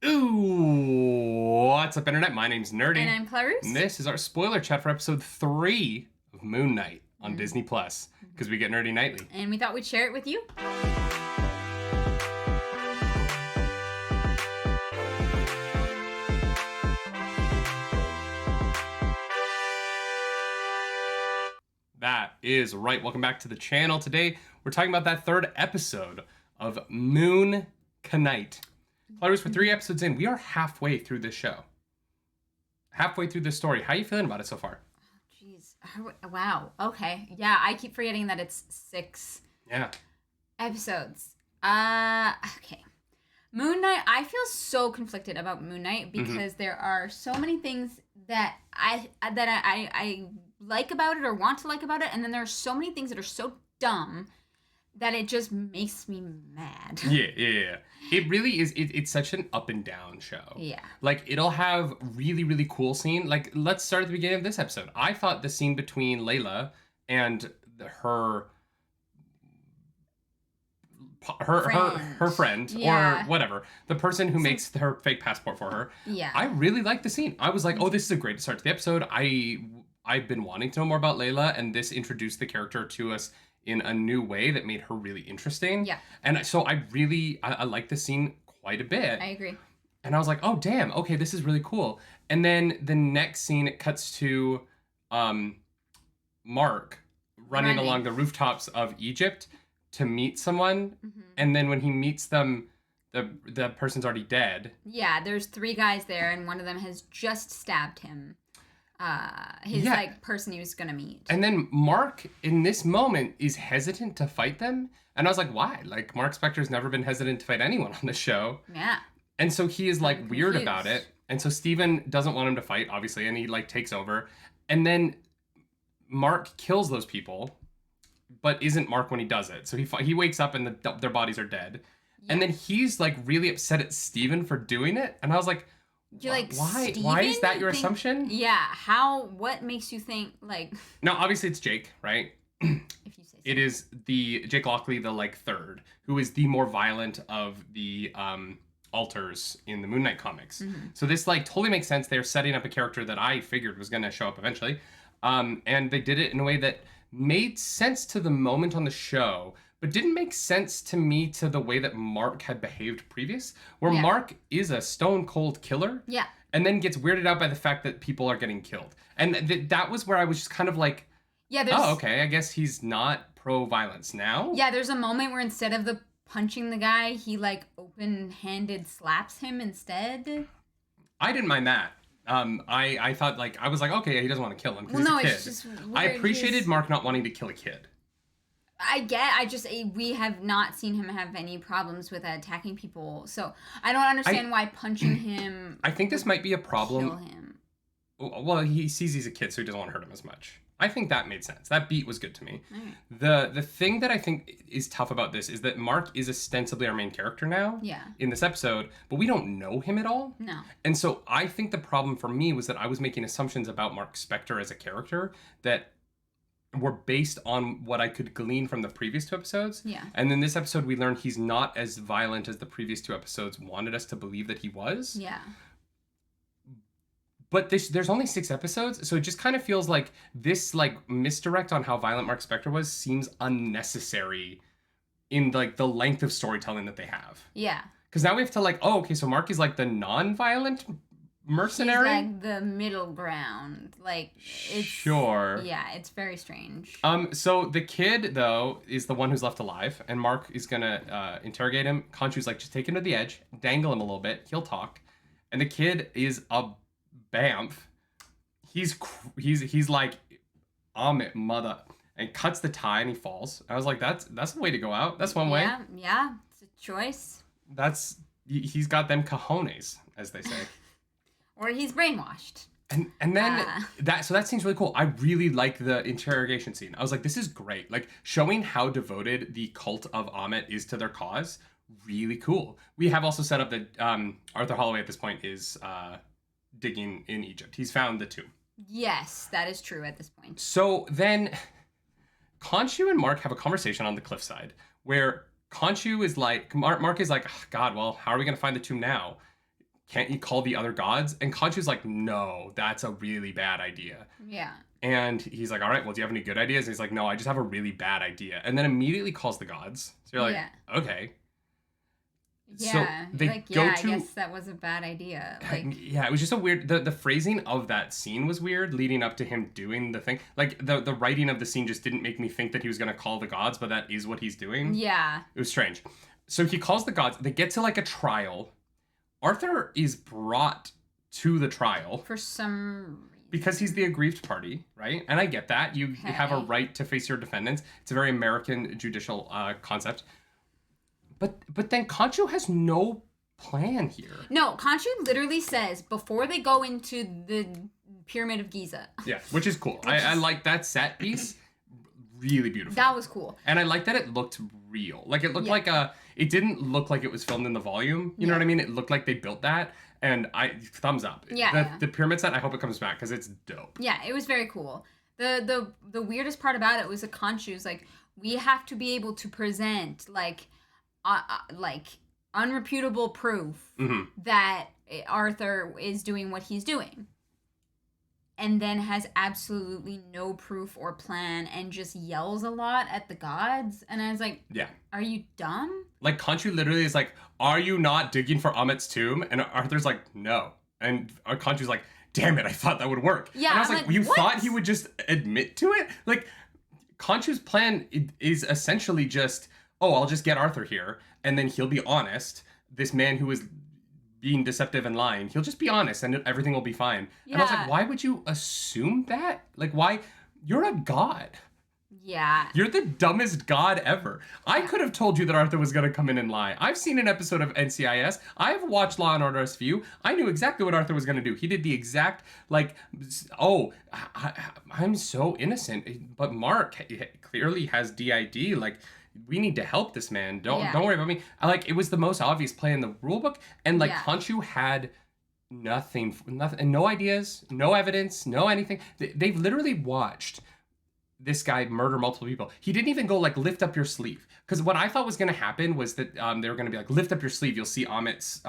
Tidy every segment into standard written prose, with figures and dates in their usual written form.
Ooh, what's up, Internet? My name's Nerdy. And I'm And Clarus. this is our spoiler chat for episode 3 of Moon Knight on Mm-hmm. Disney Plus, because we get nerdy nightly. And we thought we'd share it with you. That is right. Welcome back to the channel. Today, we're talking about that third episode of Moon Knight. Clarus, we're 3 episodes in. We are halfway through this show. Halfway through this story. How are you feeling about it so far? Jeez. Wow. Okay. Yeah, I keep forgetting that it's 6 Yeah. episodes. Okay. Moon Knight, I feel so conflicted about Moon Knight because there are so many things that I like about it or want to like about it, and then there are so many things that are so dumb that it just makes me mad. Yeah. It really is. It's such an up and down show. Yeah. Like, it'll have really, really cool scene. Like, let's start at the beginning of this episode. I thought the scene between Layla and her friend Yeah. or whatever, the person who makes her fake passport for her. Yeah. I really liked the scene. I was like, oh, this is a great start to the episode. I've been wanting to know more about Layla, and this introduced the character to us in a new way that made her really interesting. Yeah. And so I like the scene quite a bit. I agree. And I was like, oh, damn, okay, this is really cool. And then the next scene, it cuts to Mark running along the rooftops of Egypt to meet someone. Mm-hmm. And then when he meets them, the person's already dead. Yeah, there's 3 guys there, and one of them has just stabbed him. His person he was gonna meet. And then Mark, in this moment, is hesitant to fight them. And I was like, why? Like, Mark Spector's never been hesitant to fight anyone on the show. Yeah. And so he is, like, I'm weird confused. about it. And so Steven doesn't want him to fight, obviously, and he, like, takes over. And then Mark kills those people, but isn't Mark when he does it. So he wakes up and their bodies are dead. Yeah. And then he's, like, really upset at Steven for doing it. And I was like, You're like, why? Steven? Why is that your assumption? Yeah. What makes you think, like... No, obviously it's Jake, right? If you say so. It is the Jake Lockley, the, like, third, who is the more violent of the alters in the Moon Knight comics. Mm-hmm. So this, like, totally makes sense. They're setting up a character that I figured was going to show up eventually. And they did it in a way that made sense to the moment on the show, but didn't make sense to me to the way that Mark had behaved previous, where Mark is a stone cold killer. Yeah. And then gets weirded out by the fact that people are getting killed. And that was where I was just kind of like, Yeah, there's... oh, okay, I guess he's not pro-violence now. Yeah, there's a moment where instead of the punching the guy, he, like, open-handed slaps him instead. I didn't mind that. I thought, like, I was like, okay, he doesn't want to kill him because Well, no, he's a kid. it's just weird. I appreciated Mark not wanting to kill a kid. We have not seen him have any problems with attacking people, so I don't understand why punching him... I think this might be a kill problem. him. Well, he sees he's a kid, so he doesn't want to hurt him as much. I think that made sense. That beat was good to me. Right. The thing that I think is tough about this is that Mark is ostensibly our main character now Yeah. in this episode, but we don't know him at all. No. And so I think the problem for me was that I was making assumptions about Mark Spector as a character that were based on what I could glean from the previous 2 episodes. Yeah. And then this episode we learned he's not as violent as the previous 2 episodes wanted us to believe that he was. Yeah. But there's only 6 episodes, so it just kind of feels like this, like, misdirect on how violent Mark Spector was seems unnecessary in, like, the length of storytelling that they have. Yeah. Because now we have to, like, oh, okay, so Mark is, like, the non-violent mercenary? He's like the middle ground. Like, it's... Sure. Yeah, it's very strange. So the kid, though, is the one who's left alive, and Mark is gonna interrogate him. Khonshu's like, just take him to the edge, dangle him a little bit, he'll talk. And the kid is a bamf. He's like, Amit, mother, and cuts the tie and he falls. I was like, that's a way to go out. That's one way. Yeah, it's a choice. He's got them cojones, as they say. Or he's brainwashed. And then that scene's really cool. I really like the interrogation scene. I was like, this is great. Like, showing how devoted the cult of Amit is to their cause, really cool. We have also set up that Arthur Holloway at this point is digging in Egypt. He's found the tomb. Yes, that is true at this point. So then Khonshu and Mark have a conversation on the cliffside where Khonshu is like, Mark is like, oh, God, well, how are we going to find the tomb now? can't you call the other gods? And Khonshu's like, no, that's a really bad idea. Yeah. And he's like, all right, well, do you have any good ideas? And he's like, no, I just have a really bad idea. And then immediately calls the gods. So you're like, Yeah. okay. Yeah. So they like, go yeah, to, I guess that was a bad idea. Like, yeah, it was just a weird, the phrasing of that scene was weird leading up to him doing the thing. Like the writing of the scene just didn't make me think that he was going to call the gods, but that is what he's doing. yeah. It was strange. So he calls the gods. They get to like a trial. Arthur is brought to the trial For some reason. because he's the aggrieved party, right? And I get that. You have a Okay. right to face your defendants. It's a very American judicial concept. But then Khonshu has no plan here. No, Khonshu literally says before they go into the Pyramid of Giza. Yeah, which is cool. I like that set piece. Really beautiful. That was cool. And I like that it looked real. Like it looked Yeah. like it didn't look like it was filmed in the volume. You know what I mean? It looked like they built that. And thumbs up. Yeah. The pyramid set, I hope it comes back because it's dope. Yeah, it was very cool. The weirdest part about it was the Khonshu's like, we have to be able to present like unreputable proof Hmm. that Arthur is doing what he's doing. And then has absolutely no proof or plan and just yells a lot at the gods. And I was like, Yeah. are you dumb? Like Khonshu literally is like, "Are you not digging for Amit's tomb?" And Arthur's like, "No." And Khonshu's like, "Damn it! I thought that would work." Yeah, And I was I'm like, like, "You what?" thought he would just admit to it?" Like, Khonshu's plan is essentially just, "Oh, I'll just get Arthur here, and then he'll be honest. This man who is being deceptive and lying, he'll just be honest, and everything will be fine." And I was Yeah. like, "Why would you assume that? Like, why? You're a god." Yeah. You're the dumbest god ever. I could have told you that Arthur was going to come in and lie. I've seen an episode of NCIS. I've watched Law and Order SVU. I knew exactly what Arthur was going to do. He did the exact, like, oh, I'm so innocent. But Mark clearly has DID. Like, we need to help this man. Don't worry about me. It was the most obvious play in the rulebook. And, like, Yeah. Khonshu had nothing, and no ideas, no evidence, no anything. They've literally watched this guy murder multiple people. He didn't even go like lift up your sleeve, because what I thought was going to happen was that they were going to be like, lift up your sleeve, you'll see Amit's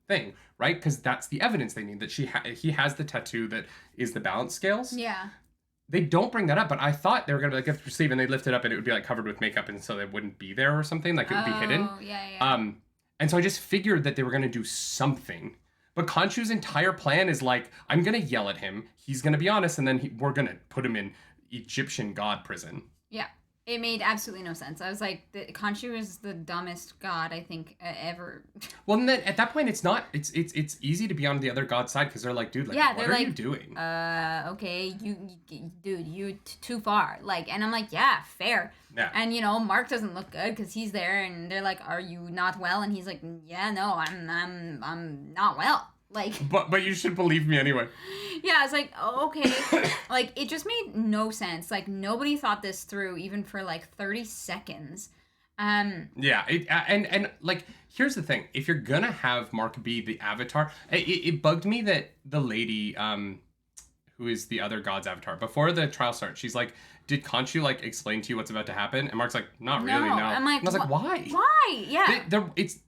thing, right? Because that's the evidence they need, that he has the tattoo that is the balance scales. Yeah. They don't bring that up, but I thought they were going to like lift up your sleeve and they lift it up and it would be like covered with makeup, and so they wouldn't be there or something, like it would be hidden. Oh, yeah. And so I just figured that they were going to do something. But Khonshu's entire plan is like, I'm going to yell at him, he's going to be honest, and then we're going to put him in Egyptian god prison. Yeah. It made absolutely no sense. I was like, Khonshu is the dumbest god I think ever. Well, and then at that point, it's not. It's easy to be on the other god's side because they're like, dude, like, Yeah, what they're are like, you doing? Okay, dude, you too far. Like, and I'm like, yeah, fair. Yeah. And Mark doesn't look good because he's there, and they're like, are you not well? And he's like, yeah, no, I'm not well. Like, But you should believe me anyway. yeah, I was like, oh, okay. Like, it just made no sense. Like, nobody thought this through even for like 30 seconds. Yeah, and like, here's the thing: if you're gonna have Mark be the avatar, it bugged me that the lady, who is the other god's avatar, before the trial starts, she's like, "Did Khonshu like explain to you what's about to happen?" And Mark's like, "Not really, no." I'm like, and I was like, "Why? Why? Yeah.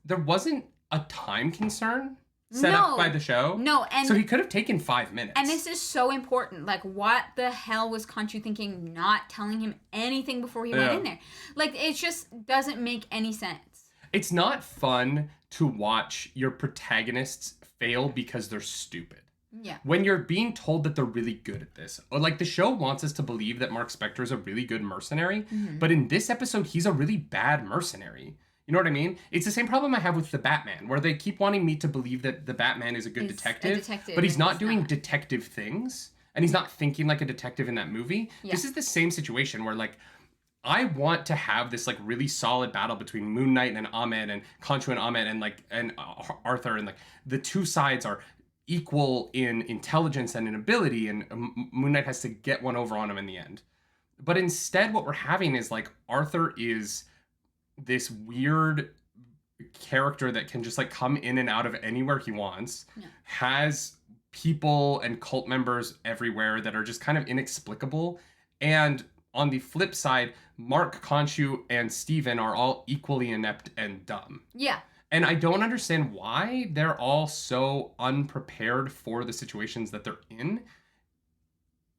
There wasn't a time concern set up by the show. No, and so he could have taken 5 minutes. And this is so important. Like, what the hell was Khonshu thinking, not telling him anything before he went in there? Like, it just doesn't make any sense. It's not fun to watch your protagonists fail because they're stupid. Yeah. When you're being told that they're really good at this. Or like, the show wants us to believe that Mark Spector is a really good mercenary, but in this episode, he's a really bad mercenary. You know what I mean? It's the same problem I have with the Batman, where they keep wanting me to believe that the Batman is a good detective, but he's not doing detective things, and he's not thinking like a detective in that movie. Yeah. This is the same situation where, like, I want to have this like really solid battle between Moon Knight and Ammit, and Khonshu and Ammit, and Arthur, and like the two sides are equal in intelligence and in ability, and Moon Knight has to get one over on him in the end. But instead, what we're having is like, Arthur is this weird character that can just like come in and out of anywhere he wants, has people and cult members everywhere that are just kind of inexplicable. And on the flip side, Mark, Khonshu, and Steven are all equally inept and dumb. Yeah. And I don't understand why they're all so unprepared for the situations that they're in.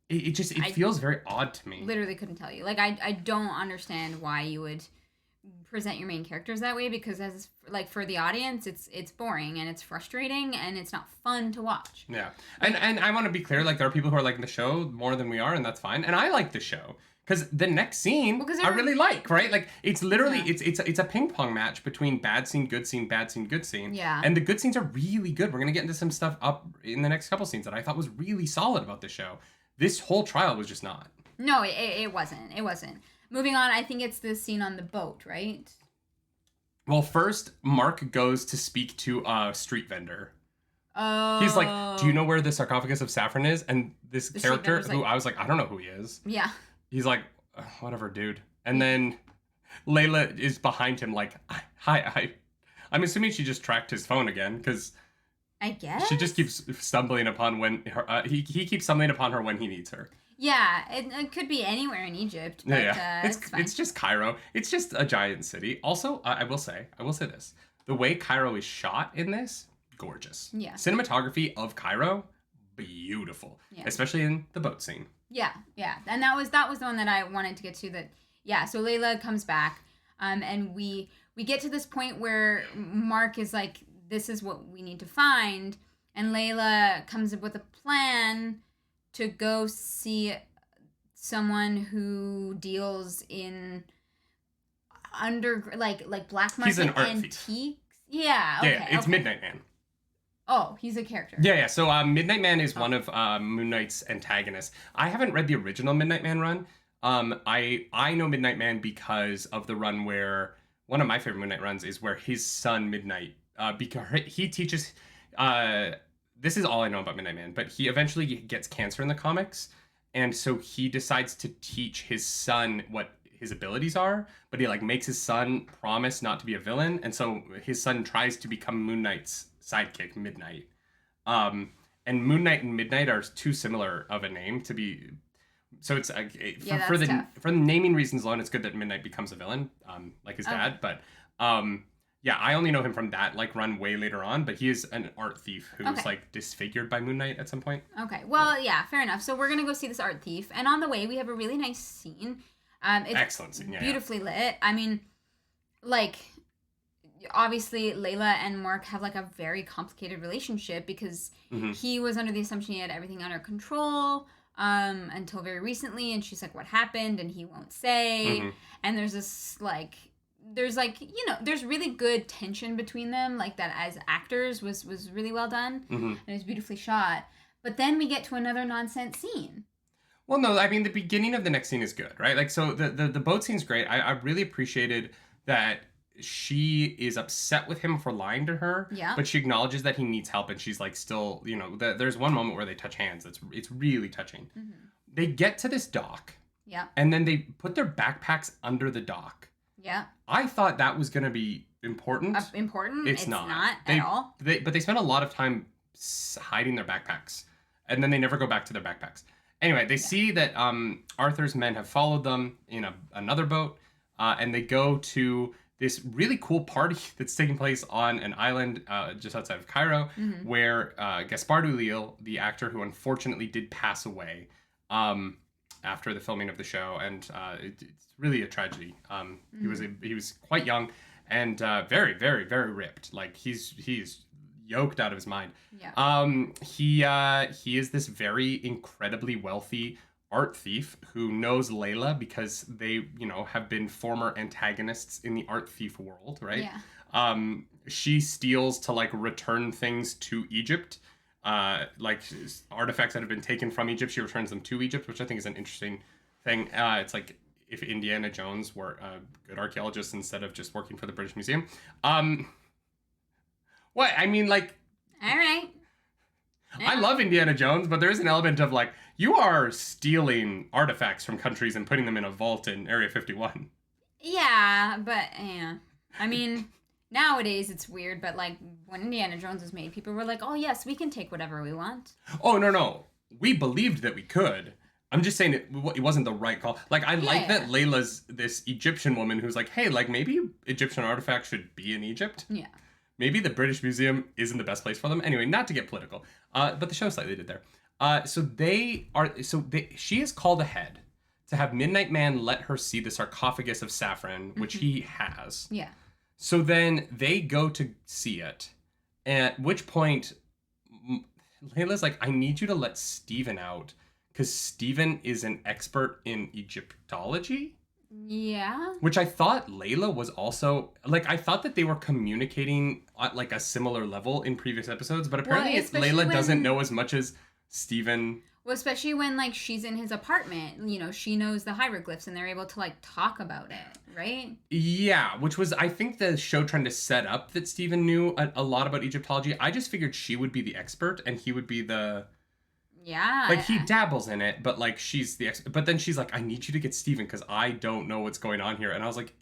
It feels very odd to me. Literally couldn't tell you. Like, I don't understand why you would present your main characters that way, because as like for the audience, it's boring and it's frustrating and it's not fun to watch. Yeah. And I want to be clear, like there are people who are liking the show more than we are, and that's fine. And I like the show. Because the next scene, I really like, right? Like, it's literally, it's a ping pong match between bad scene, good scene, bad scene, good scene. Yeah. And the good scenes are really good. We're going to get into some stuff up in the next couple scenes that I thought was really solid about this show. This whole trial was just not. No, it wasn't. It wasn't. Moving on, I think it's the scene on the boat, right? Well, first, Mark goes to speak to a street vendor. Oh. He's like, do you know where the sarcophagus of Saffron is? And this character, who I was like, I don't know who he is. Yeah. He's like, whatever, dude. And then Layla is behind him like, hi. I'm assuming she just tracked his phone again, because I guess she just keeps stumbling upon when he keeps stumbling upon her when he needs her. Yeah, it could be anywhere in Egypt. But, yeah. It's just Cairo. It's just a giant city. Also, I will say this. The way Cairo is shot in this, gorgeous. Yeah. Cinematography of Cairo, beautiful. Yeah. Especially in the boat scene. Yeah. And that was the one that I wanted to get to. So Layla comes back, and we get to this point where Mark is like, this is what we need to find, and Layla comes up with a plan to go see someone who deals in black market He's an art antiques. Thief. Yeah. Okay. Yeah, it's Midnight Man. Oh, he's a character. Yeah. So Midnight Man is one of Moon Knight's antagonists. I haven't read the original Midnight Man run. I know Midnight Man because of the run where one of my favorite Moon Knight runs is where his son Midnight, because he teaches. This is all I know about Midnight Man, but he eventually gets cancer in the comics, and so he decides to teach his son what his abilities are, but he like makes his son promise not to be a villain, and so his son tries to become Moon Knight's sidekick, Midnight. And Moon Knight and Midnight are too similar of a name to be. So it's for the naming reasons alone, it's good that Midnight becomes a villain, like his dad. But yeah, I only know him from that run way later on. But he is an art thief who was disfigured by Moon Knight at some point. Okay, well, yeah, fair enough. So we're gonna go see this art thief, and on the way we have a really nice scene. It's excellent scene, beautifully lit. I mean, like, obviously Layla and Mark have like a very complicated relationship because he was under the assumption he had everything under control until very recently, and she's like, what happened? And he won't say. And there's this there's really good tension between them, like that as actors was really well done, and it was beautifully shot. But then we get to another nonsense scene. Well, no, I mean, the beginning of the next scene is good, right? Like, so the boat scene's great. I really appreciated that she is upset with him for lying to her, but she acknowledges that he needs help, and she's like, still, there's one moment where they touch hands. It's really touching. They get to this dock, and then they put their backpacks under the dock. Yeah. I thought that was going to be important. Important? It's not at all. But they spend a lot of time hiding their backpacks, and then they never go back to their backpacks. Anyway, they see that Arthur's men have followed them in another boat, and they go to this really cool party that's taking place on an island just outside of Cairo, where Gaspard Ulliel, the actor who unfortunately did pass away after the filming of the show, and it's really a tragedy. He was quite young and very, very, very ripped. Like he's yoked out of his mind. He is this very incredibly wealthy art thief who knows Layla because they, have been former antagonists in the art thief world, right? She steals to return things to Egypt, artifacts that have been taken from Egypt. She returns them to Egypt, which I think is an interesting thing. It's like if Indiana Jones were a good archaeologist instead of just working for the British Museum. What? I mean, all right. Yeah. I love Indiana Jones, but there is an element of you are stealing artifacts from countries and putting them in a vault in Area 51. Yeah, but yeah. I mean, nowadays it's weird, but when Indiana Jones was made, people were like, oh yes, we can take whatever we want. Oh, no. We believed that we could. I'm just saying it wasn't the right call. I like that Layla's this Egyptian woman who's like, hey, maybe Egyptian artifacts should be in Egypt. Yeah. maybe the British Museum isn't the best place for them. Anyway, not to get political, but the show slightly did there. She is called ahead to have Midnight Man let her see the sarcophagus of Saffron, which he has. Yeah. So then they go to see it, at which point Layla's like, I need you to let Steven out because Steven is an expert in Egyptology. Yeah. Which I thought Layla was also, like, I thought that they were communicating at, like, a similar level in previous episodes, but apparently Layla doesn't know as much as Steven. Well, especially when, like, she's in his apartment, you know, she knows the hieroglyphs and they're able to, like, talk about it, right? Yeah, which was, I think, the show trying to set up that Steven knew a lot about Egyptology. I just figured she would be the expert and he would be the... Yeah. Like, he dabbles in it, but, like, she's the expert. But then she's like, I need you to get Steven because I don't know what's going on here. And I was like,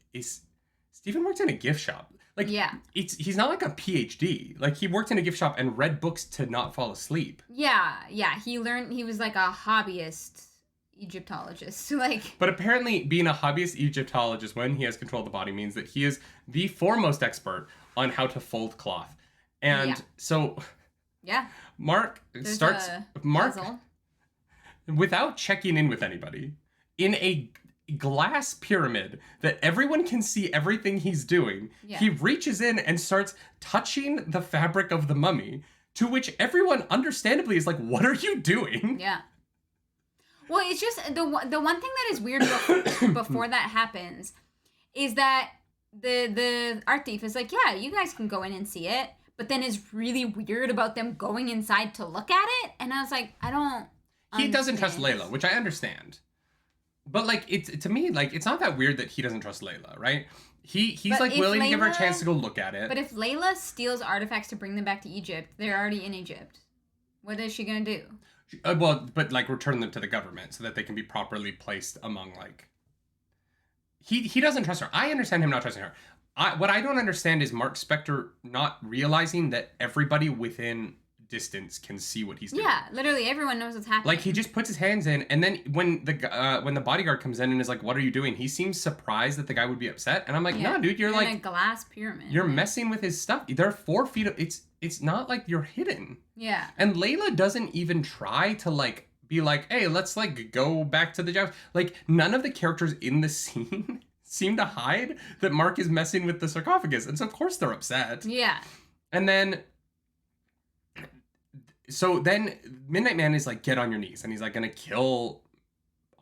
Steven works in a gift shop. Like, yeah. He's not like a PhD. Like, he worked in a gift shop and read books to not fall asleep. Yeah. He was like a hobbyist Egyptologist. Like, but apparently being a hobbyist Egyptologist when he has control of the body means that he is the foremost expert on how to fold cloth. And so... Yeah. Mark without checking in with anybody in a glass pyramid that everyone can see everything he's doing. Yeah. He reaches in and starts touching the fabric of the mummy, to which everyone understandably is like, what are you doing? Yeah. Well, it's just the one thing that is weird before that happens is that the art thief is like, yeah, you guys can go in and see it. But then is really weird about them going inside to look at it. And I was like, I don't He doesn't trust Layla, which I understand. But, like, to me, like, it's not that weird that he doesn't trust Layla, right? He's like, willing to give her a chance to go look at it. But if Layla steals artifacts to bring them back to Egypt, they're already in Egypt. What is she going to do? But, like, return them to the government so that they can be properly placed among, like... He doesn't trust her. I understand him not trusting her. What I don't understand is Mark Spector not realizing that everybody within distance can see what he's doing. Yeah, literally everyone knows what's happening. Like, he just puts his hands in, and then when the bodyguard comes in and is like, what are you doing? He seems surprised that the guy would be upset. And I'm like, no, dude, you're like... in a glass pyramid. You're messing with his stuff. They're 4 feet... It's not like you're hidden. Yeah. And Layla doesn't even try to, like, be like, hey, let's, like, go back to the job. Like, none of the characters in the scene... seem to hide that Mark is messing with the sarcophagus. And so, of course, they're upset. Yeah. And then... So then Midnight Man is like, get on your knees. And he's like, going to kill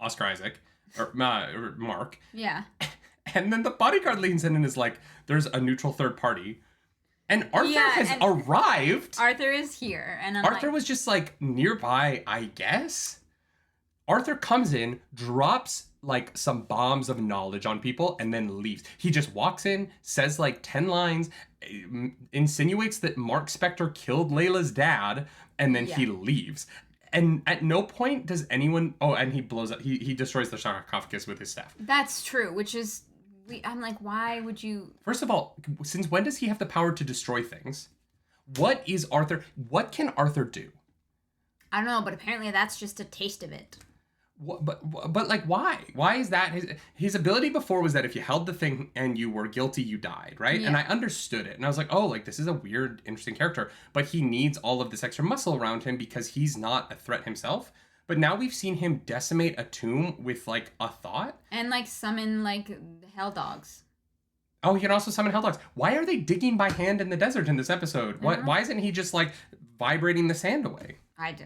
Oscar Isaac. Or Mark. Yeah. And then the bodyguard leans in and is like, there's a neutral third party. And Arthur has arrived. Arthur is here. And Arthur was just like nearby, I guess. Arthur comes in, drops like some bombs of knowledge on people, and then leaves. He just walks in, says like 10 lines, insinuates that Mark Spector killed Layla's dad, and then he leaves. And at no point does anyone... Oh, and he blows up. He destroys the sarcophagus with his staff. That's true, which is... I'm like, why would you... First of all, since when does he have the power to destroy things? What can Arthur do? I don't know, but apparently that's just a taste of it. But like, why? Why is that? His ability before was that if you held the thing and you were guilty, you died, right? Yeah. And I understood it. And I was like, oh, like, this is a weird, interesting character. But he needs all of this extra muscle around him because he's not a threat himself. But now we've seen him decimate a tomb with, like, a thought. And, like, summon, like, hell dogs. Oh, he can also summon hell dogs. Why are they digging by hand in the desert in this episode? Why isn't he just, like, vibrating the sand away? I do.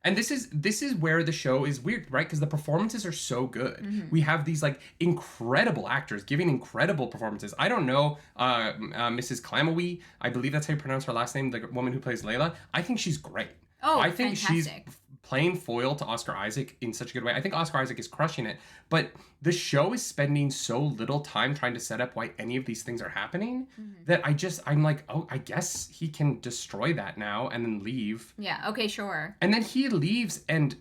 And this is where the show is weird, right? Because the performances are so good. Mm-hmm. We have these, like, incredible actors giving incredible performances. I don't know Mrs. Clamowy. I believe that's how you pronounce her last name, the woman who plays Layla. I think she's great. Oh, I think fantastic. She's playing foil to Oscar Isaac in such a good way. I think Oscar Isaac is crushing it. But the show is spending so little time trying to set up why any of these things are happening that I'm like, oh, I guess he can destroy that now and then leave. Yeah, okay, sure. And then he leaves, and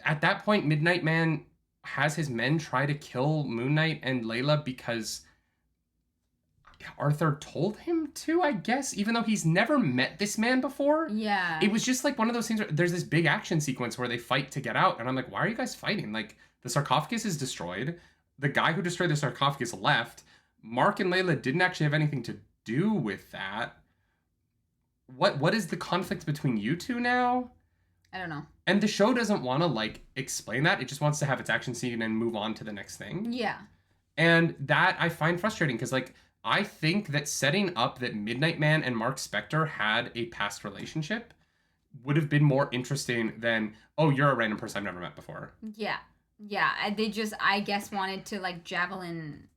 at that point, Midnight Man has his men try to kill Moon Knight and Layla because Arthur told him to, I guess, even though he's never met this man before. Yeah. It was just like one of those things where there's this big action sequence where they fight to get out, and I'm like, why are you guys fighting? Like, the sarcophagus is destroyed. The guy who destroyed the sarcophagus left. Mark and Layla didn't actually have anything to do with that? What is the conflict between you two now? I don't know. And the show doesn't want to like explain that. It just wants to have its action scene and move on to the next thing. Yeah. And that I find frustrating because like I think that setting up that Midnight Man and Mark Spector had a past relationship would have been more interesting than, oh, you're a random person I've never met before. Yeah. Yeah. They just, I guess, wanted to like javelin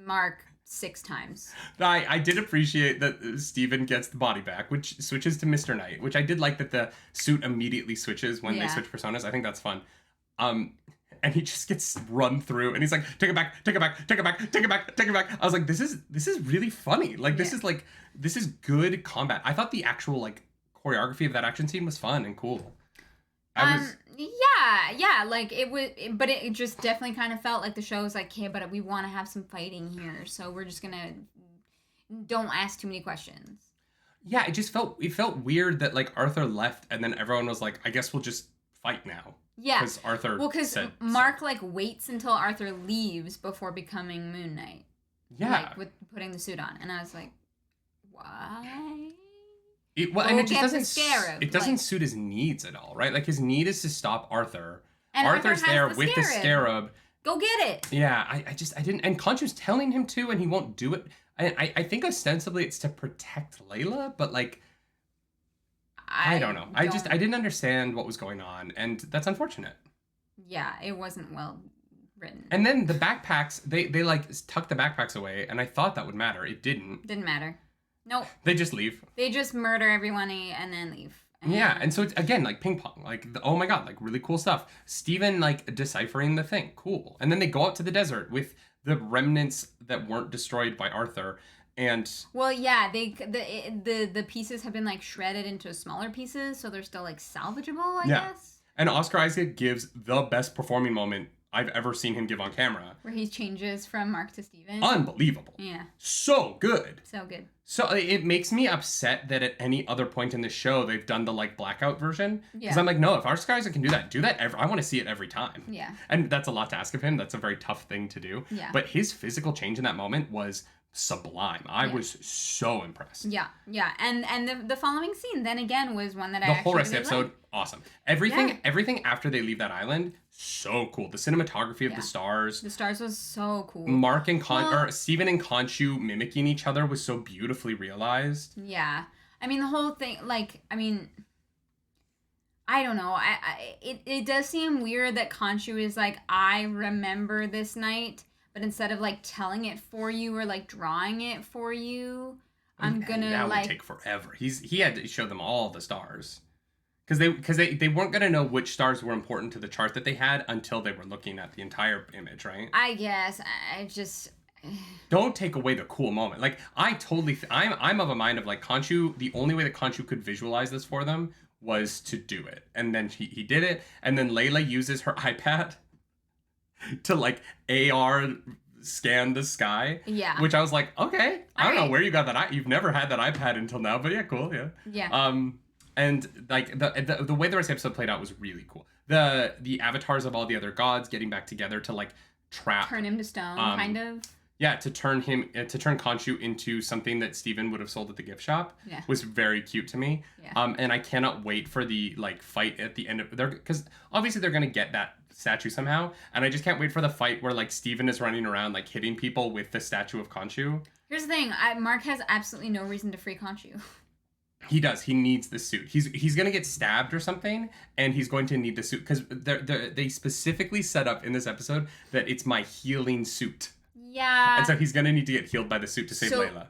Mark 6 times. I did appreciate that Steven gets the body back, which switches to Mr. Knight, which I did like that the suit immediately switches when they switch personas. I think that's fun. And he just gets run through and he's like, take it back, take it back, take it back, take it back, take it back. I was like, this is really funny. Like this is good combat. I thought the actual like choreography of that action scene was fun and cool. Yeah, like it was, but it just definitely kind of felt like the show was like, okay, but we want to have some fighting here, so we're just gonna don't ask too many questions. Yeah, it felt weird that like Arthur left and then everyone was like, I guess we'll just fight now. Yeah, because Arthur. Well, because Mark like waits until Arthur leaves before becoming Moon Knight. Yeah, like with putting the suit on, and I was like, why? And it just doesn't suit his needs at all, right? Like his need is to stop Arthur. And Arthur's there with the scarab. Go get it. Yeah, I didn't. And Khonshu's telling him to, and he won't do it. I think ostensibly it's to protect Layla, but like, I don't know. I didn't understand what was going on, and that's unfortunate. Yeah, it wasn't well written. And then the backpacks, they like tuck the backpacks away, and I thought that would matter. It didn't. Didn't matter. Nope. They just leave. They just murder everyone and then leave. Yeah, and so it's, again, like ping pong. Like, oh my god, like really cool stuff. Steven, like, deciphering the thing. Cool. And then they go out to the desert with the remnants that weren't destroyed by Arthur. And... Well, yeah, the pieces have been, like, shredded into smaller pieces, so they're still, like, salvageable, I guess. And Oscar Isaac gives the best performing moment I've ever seen him give on camera. Where he changes from Mark to Steven. Unbelievable. Yeah. So good. So good. So it makes me upset that at any other point in the show they've done the like blackout version. Because I'm like, no, if Oscar Isaac can do that I want to see it every time. Yeah. And that's a lot to ask of him. That's a very tough thing to do. Yeah. But his physical change in that moment was sublime. I was so impressed. Yeah, yeah. And the following scene then again was one that I actually the whole rest really of the episode, liked. Awesome. Everything after they leave that island, so cool. The cinematography of the stars. The stars was so cool. Mark and Steven and Khonshu mimicking each other was so beautifully realized. Yeah. I mean the whole thing, like, I mean, I don't know. It does seem weird that Khonshu is like, I remember this night, but instead of like telling it for you or like drawing it for you, I'm gonna that like would take forever. He had to show them all the stars. Because they weren't going to know which stars were important to the chart that they had until they were looking at the entire image, right? I guess. I just... Don't take away the cool moment. Like, I'm of a mind of, like, Khonshu, the only way that Khonshu could visualize this for them was to do it. And then he did it, and then Layla uses her iPad to, like, AR scan the sky. Yeah. Which I was like, okay. I don't know where you got that. You've never had that iPad until now, but yeah, cool, yeah. Yeah. And like the way the rest of the episode played out was really cool. The avatars of all the other gods getting back together to like turn him to stone, kind of. Yeah, to turn Khonshu into something that Steven would have sold at the gift shop was very cute to me. Yeah. And I cannot wait for the like fight at the end of because obviously they're gonna get that statue somehow, and I just can't wait for the fight where like Steven is running around like hitting people with the statue of Khonshu. Here's the thing, Mark has absolutely no reason to free Khonshu. He does. He needs the suit. He's gonna get stabbed or something, and he's going to need the suit because they specifically set up in this episode that it's my healing suit. Yeah. And so he's gonna need to get healed by the suit to save Layla.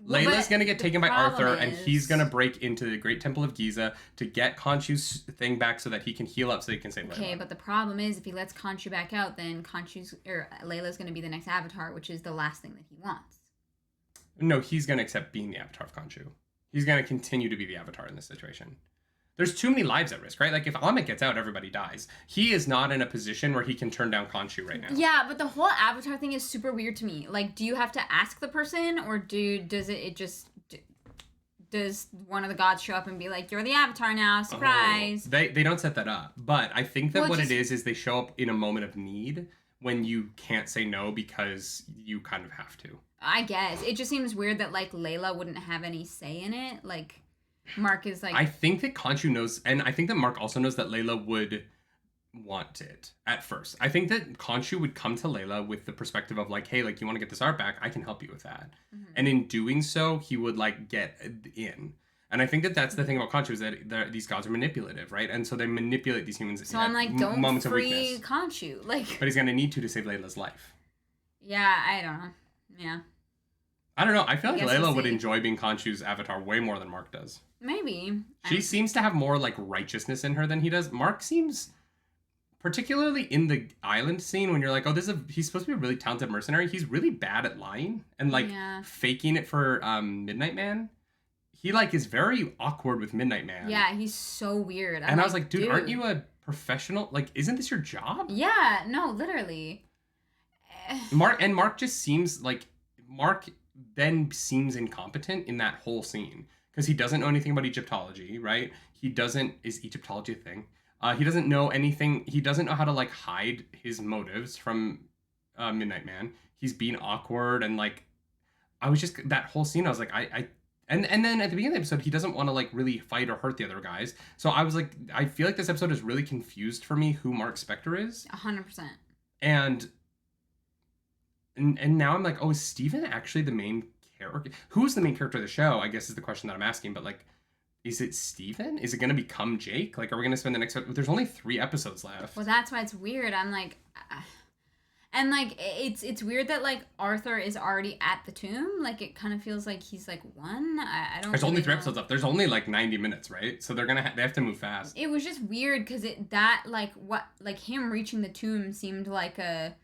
Layla's gonna get taken by Arthur, and he's gonna break into the Great Temple of Giza to get Khonshu's thing back so that he can heal up so he can save Layla. Okay, but the problem is if he lets Khonshu back out, then Layla's gonna be the next Avatar, which is the last thing that he wants. No, he's going to accept being the Avatar of Khonshu. He's going to continue to be the Avatar in this situation. There's too many lives at risk, right? Like, if Amit gets out, everybody dies. He is not in a position where he can turn down Khonshu right now. Yeah, but the whole Avatar thing is super weird to me. Like, do you have to ask the person, or does one of the gods show up and be like, you're the Avatar now, surprise? They don't set that up. But I think that it is they show up in a moment of need when you can't say no because you kind of have to. I guess it just seems weird that like Layla wouldn't have any say in it. Like Mark is like, I think that Khonshu knows, and I think that Mark also knows that Layla would want it at first. I think that Khonshu would come to Layla with the perspective of like, hey, like you want to get this art back, I can help you with that. Mhm. And in doing so, he would like get in. And I think that that's the thing about Khonshu is that these gods are manipulative, right? And so they manipulate these humans. So I'm like, don't moments free of weakness. Khonshu. Like, But he's gonna need to save Layla's life. yeah, I don't know. Yeah, I don't know. I feel like guess Layla we'll would see. enjoy being Khonshu's avatar way more than Mark does. maybe. She seems to have more like righteousness in her than he does. Mark seems, particularly in the island scene, when you're like, oh, he's supposed to be a really talented mercenary. He's really bad at lying and like Yeah. faking it for Midnight Man. He like is very awkward with Midnight Man. Yeah, he's so weird. And I was like, dude, aren't you a professional? Like, isn't this your job? Yeah, no, literally. Mark just seems like Mark then seems incompetent in that whole scene because he doesn't know anything about Egyptology, right? Is Egyptology a thing? He doesn't know anything. He doesn't know how to like hide his motives from Midnight Man. He's being awkward and like I was just that whole scene. I was like, and then at the beginning of the episode, he doesn't want to like really fight or hurt the other guys. So I was like, I feel like this episode is really confused for me who Mark Spector is. 100%. And now I'm like, oh, is Steven actually the main character? Who's the main character of the show? I guess is the question that I'm asking. But like, is it Steven? Is it going to become Jake? Like, are we going to spend the next? There's only 3 episodes left. Well, that's why it's weird. I'm like, and like it's weird that like Arthur is already at the tomb. Like it kind of feels like he's like won. I don't. There's only really 3 know. episodes left. There's only like 90 minutes, right? So they're they have to move fast. It was just weird because like him reaching the tomb seemed like a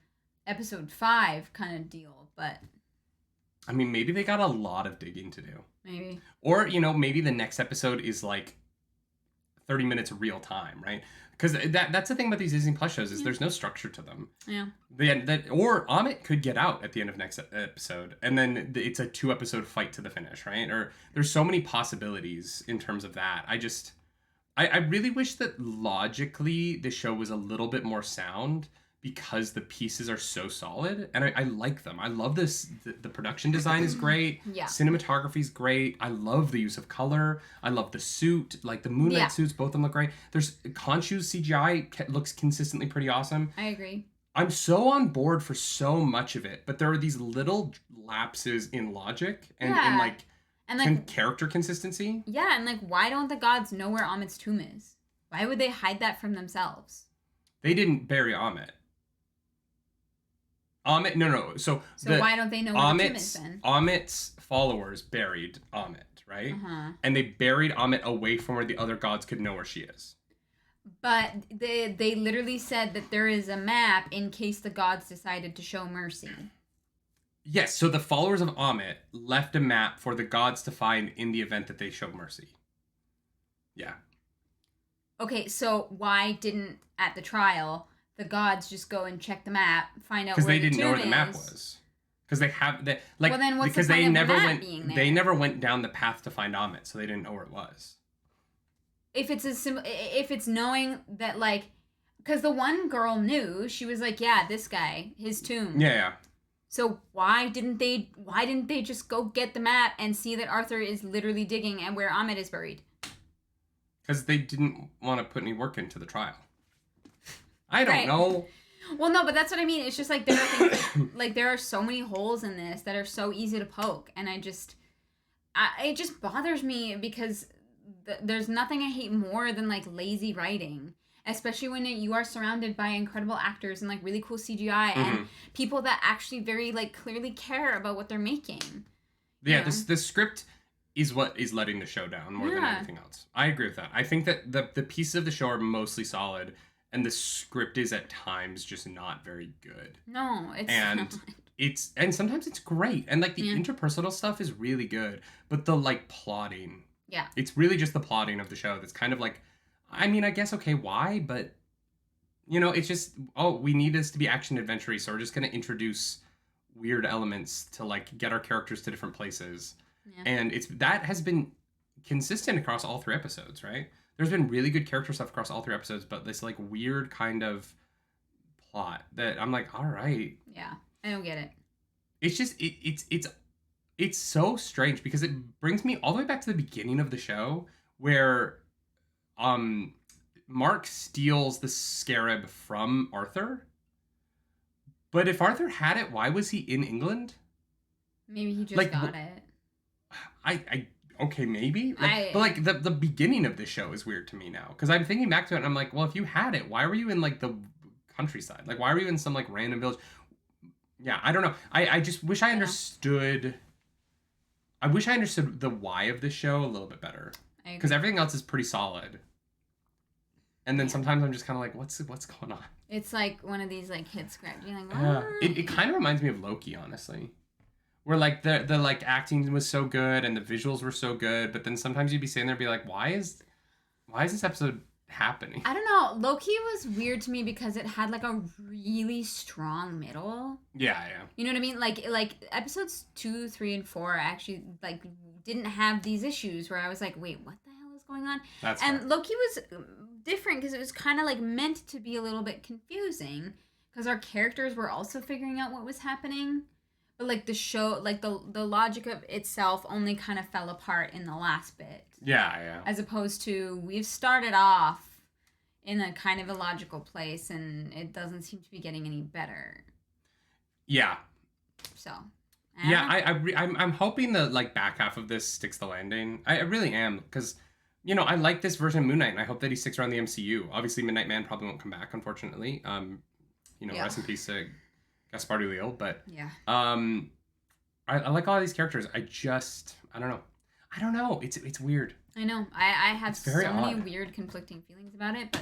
episode 5 kind of deal, but I mean, maybe they got a lot of digging to do. maybe. Or, maybe the next episode is like 30 minutes real time, right? Because that's the thing about these Disney Plus shows is there's no structure to them. Yeah. Or Amit could get out at the end of next episode, and then it's a 2-episode fight to the finish, right? Or there's so many possibilities in terms of that. I really wish that logically the show was a little bit more sound because the pieces are so solid, and I like them. I love this. The production design is great. Yeah. Cinematography is great. I love the use of color. I love the suit. Like the Moon Knight Yeah. suits, both of them look great. There's Khonshu's CGI looks consistently pretty awesome. I agree. I'm so on board for so much of it, but there are these little lapses in logic and Yeah. like And like character consistency. yeah, and like why don't the gods know where Amit's tomb is? Why would they hide that from themselves? They didn't bury Amit. No. So why don't they know where the tomb is then? Amit's followers buried Amit, right? Uh-huh. And they buried Amit away from where the other gods could know where she is. But they literally said that there is a map in case the gods decided to show mercy. Yes, so the followers of Amit left a map for the gods to find in the event that they show mercy. Yeah. Okay, so why didn't at the trial the gods just go and check the map, find out Because where they didn't know where the tomb map is? was. Because they have that like Well, then what's the because point they of the never map went being there? they never went down the path to find Amit, so they didn't know where it was. If it's knowing that like, because the one girl knew, she was like, yeah, this guy, his tomb. Yeah. So why didn't they just go get the map and see that Arthur is literally digging and where Amit is buried? Because they didn't want to put any work into the trial. I don't Right. know. Well, no, but that's what I mean. It's just like there are things, like there are so many holes in this that are so easy to poke, and it just bothers me because there's nothing I hate more than like lazy writing, especially when you are surrounded by incredible actors and like really cool CGI and people that actually very like clearly care about what they're making. Yeah, Yeah. the script is what is letting the show down more than Yeah. anything else. I agree with that. I think that the pieces of the show are mostly solid, and the script is at times just not very good. No, it's And not. and sometimes it's great, and like the Yeah. interpersonal stuff is really good, but the like plotting, Yeah. it's really just the plotting of the show that's kind of like, I mean, I guess okay, why? But it's just, oh, we need this to be action adventure, so we're just gonna introduce weird elements to like get our characters to different places. Yeah. And that has been consistent across all 3 episodes, right? There's been really good character stuff across all 3 episodes, but this like weird kind of plot that I'm like, all right. Yeah, I don't get it. it's just it's so strange because it brings me all the way back to the beginning of the show where Mark steals the scarab from Arthur. But if Arthur had it, why was he in England? Maybe he just got it. I okay, maybe. But like the beginning of this show is weird to me now because I'm thinking back to it and I'm like, well, if you had it, why were you in like the countryside? Like, why were you in some like random village? Yeah, I don't know. I just wish I understood. I wish I understood the why of this show a little bit better because everything else is pretty solid. And then sometimes I'm just kind of like, what's going on? It's like one of these like hit scripts. You're like, what? It kind of reminds me of Loki, honestly. Where like the like acting was so good and the visuals were so good, but then sometimes you'd be sitting there and be like, why is this episode happening? I don't know. Loki was weird to me because it had like a really strong middle. Yeah. You know what I mean? Like episodes 2, 3, and 4 actually like didn't have these issues where I was like, wait, what the hell is going on? And Loki was different because it was kind of like meant to be a little bit confusing because our characters were also figuring out what was happening. But like the show, like the logic of itself only kind of fell apart in the last bit. Yeah. As opposed to we've started off in a kind of a logical place and it doesn't seem to be getting any better. Yeah. So. I'm hoping the like back half of this sticks the landing. I really am because, you know, I like this version of Moon Knight and I hope that he sticks around the MCU. Obviously, Midnight Man probably won't come back, unfortunately. Rest in peace to Gaspar Ulliel, but I like all of these characters. I don't know. It's weird. I know. I have so many weird conflicting feelings about it,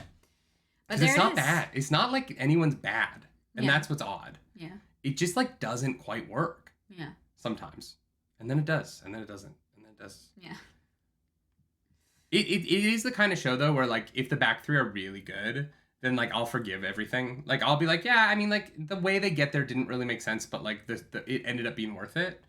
but it's not bad. It's not like anyone's bad, and that's what's odd. Yeah. It just like doesn't quite work. Yeah. Sometimes, and then it does, and then it doesn't, and then it does. Yeah. It is the kind of show though where like if the back three are really good, then like I'll forgive everything. Like I'll be like, yeah, I mean like the way they get there didn't really make sense, but like it ended up being worth it.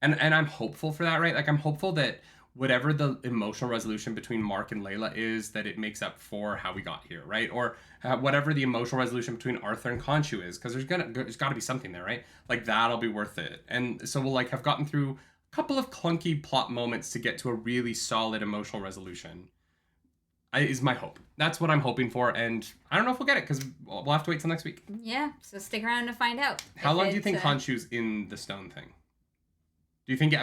And I'm hopeful for that, right? Like I'm hopeful that whatever the emotional resolution between Mark and Layla is, that it makes up for how we got here, right? Or whatever the emotional resolution between Arthur and Khonshu is, because there's got to be something there, right? Like that'll be worth it. And so we'll like have gotten through a couple of clunky plot moments to get to a really solid emotional resolution. Is my hope. That's what I'm hoping for, and I don't know if we'll get it because we'll have to wait till next week. Yeah, so stick around to find out. How long do you think Khonshu's in the stone thing? Do you think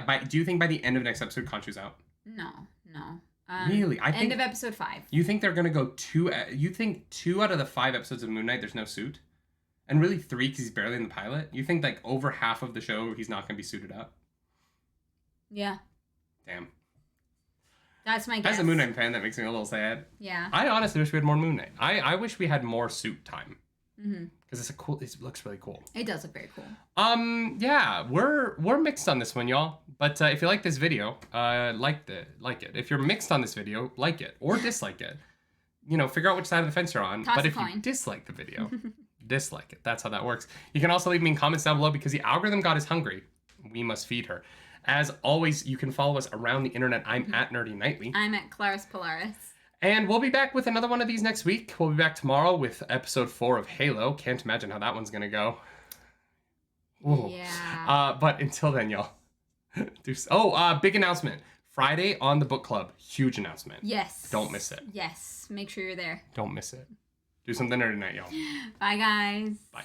by the end of next episode Khonshu's out? No. Really? I think end of episode 5. You think they're gonna go 2? You think 2 out of the 5 episodes of Moon Knight there's no suit, and really 3 because he's barely in the pilot? You think like over half of the show he's not gonna be suited up? Yeah. Damn. That's my guess. As a Moon Knight fan, that makes me a little sad. Yeah. I honestly wish we had more Moon Knight. I wish we had more suit time. Mm-hmm. Because it looks really cool. It does look very cool. Yeah, we're mixed on this one, y'all. But if you like this video, like it. If you're mixed on this video, like it or dislike it. You know, figure out which side of the fence you're on. Toss but a if coin. you dislike the video, dislike it. That's how that works. You can also leave me comments down below because the algorithm god is hungry. We must feed her. As always, you can follow us around the internet. I'm at Nerdy Nightly. I'm at Claris Polaris. And we'll be back with another one of these next week. We'll be back tomorrow with episode 4 of Halo. Can't imagine how that one's going to go. Ooh. Yeah. But until then, y'all. Big announcement. Friday on the book club. Huge announcement. Yes. Don't miss it. Yes. Make sure you're there. Don't miss it. Do something nerdy tonight, y'all. Bye, guys. Bye.